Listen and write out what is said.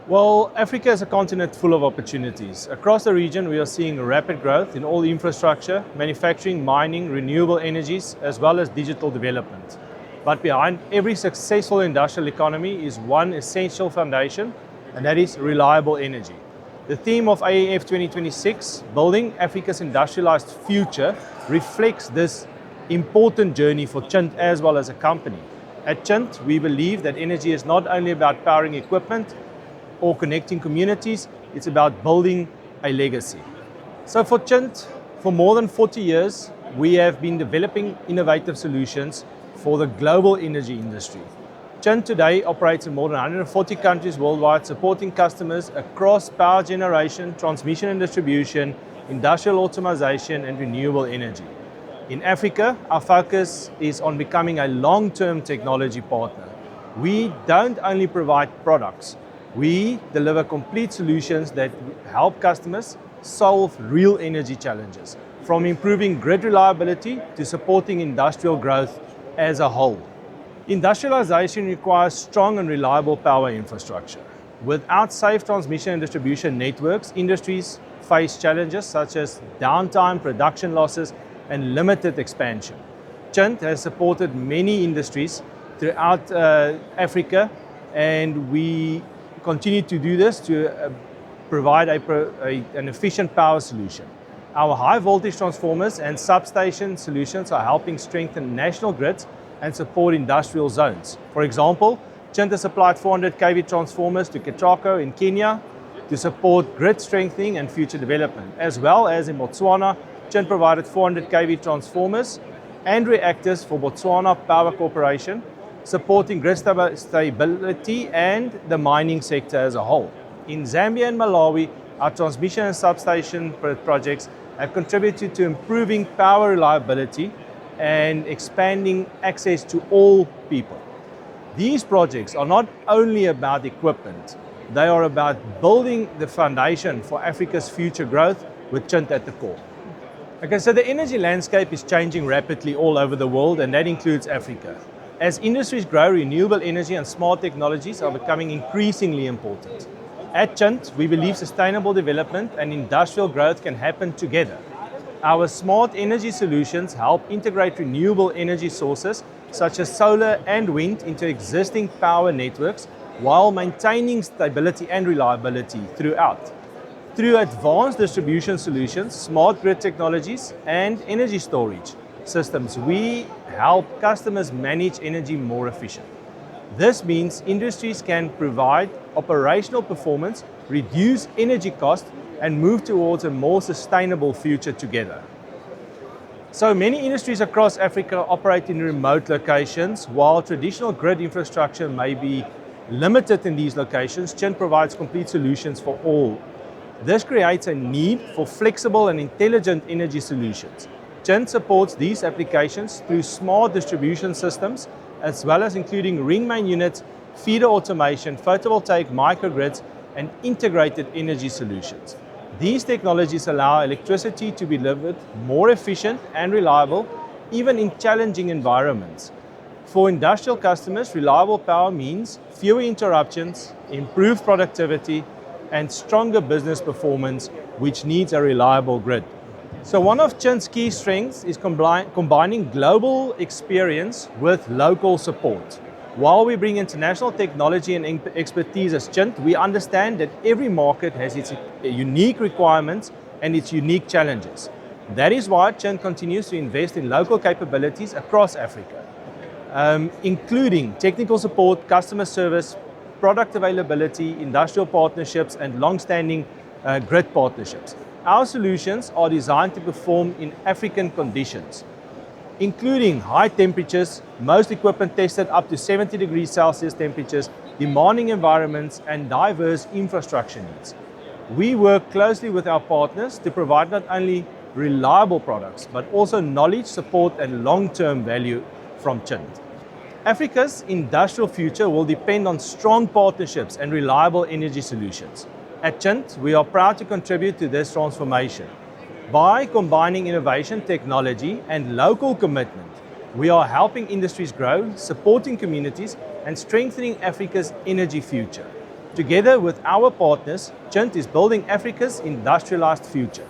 Well, Africa is a continent full of opportunities. Across the region, we are seeing rapid growth in all infrastructure, manufacturing, mining, renewable energies, as well as digital development. But behind every successful industrial economy is one essential foundation, and that is reliable energy. The theme of AEF 2026, Building Africa's Industrialized Future, reflects this important journey for Chint as well as a company. At Chint, we believe that energy is not only about powering equipment, or connecting communities, it's about building a legacy. So for Chint, for more than 40 years, we have been developing innovative solutions for the global energy industry. Chint today operates in more than 140 countries worldwide, supporting customers across power generation, transmission and distribution, industrial automation, and renewable energy. In Africa, our focus is on becoming a long-term technology partner. We don't only provide products, we deliver complete solutions that help customers solve real energy challenges, from improving grid reliability to supporting industrial growth as a whole. Industrialization requires strong and reliable power infrastructure. Without safe transmission and distribution networks, industries face challenges such as downtime, production losses, and limited expansion. Chint has supported many industries throughout Africa, and we continue to do this to provide an efficient power solution. Our high voltage transformers and substation solutions are helping strengthen national grids and support industrial zones. For example, Chint has supplied 400 kV transformers to Ketraco in Kenya to support grid strengthening and future development. As well as in Botswana, Chint provided 400 kV transformers and reactors for Botswana Power Corporation, supporting grid stability and the mining sector as a whole. In Zambia and Malawi, our transmission and substation projects have contributed to improving power reliability and expanding access to all people. These projects are not only about equipment, they are about building the foundation for Africa's future growth with Chint at the core. Okay, so the energy landscape is changing rapidly all over the world, and that includes Africa. As industries grow, renewable energy and smart technologies are becoming increasingly important. At Chint, we believe sustainable development and industrial growth can happen together. Our smart energy solutions help integrate renewable energy sources such as solar and wind into existing power networks while maintaining stability and reliability throughout. Through advanced distribution solutions, smart grid technologies, and energy storage systems, we help customers manage energy more efficiently. This means industries can provide operational performance, reduce energy costs, and move towards a more sustainable future together. So many industries across Africa operate in remote locations. While traditional grid infrastructure may be limited in these locations, Chint provides complete solutions for all. This creates a need for flexible and intelligent energy solutions. Chint supports these applications through smart distribution systems, as well as including ring main units, feeder automation, photovoltaic microgrids, and integrated energy solutions. These technologies allow electricity to be delivered more efficient and reliable, even in challenging environments. For industrial customers, reliable power means fewer interruptions, improved productivity, and stronger business performance, which needs a reliable grid. So one of Chint's key strengths is combining global experience with local support. While we bring international technology and expertise as Chint, we understand that every market has its unique requirements and its unique challenges. That is why Chint continues to invest in local capabilities across Africa, including technical support, customer service, product availability, industrial partnerships, and long-standing grid partnerships. Our solutions are designed to perform in African conditions, including high temperatures, most equipment tested up to 70 degrees Celsius temperatures, demanding environments, and diverse infrastructure needs. We work closely with our partners to provide not only reliable products, but also knowledge, support, and long-term value from Chint. Africa's industrial future will depend on strong partnerships and reliable energy solutions. At Chint, we are proud to contribute to this transformation. By combining innovation, technology, and local commitment, we are helping industries grow, supporting communities, and strengthening Africa's energy future. Together with our partners, Chint is building Africa's industrialized future.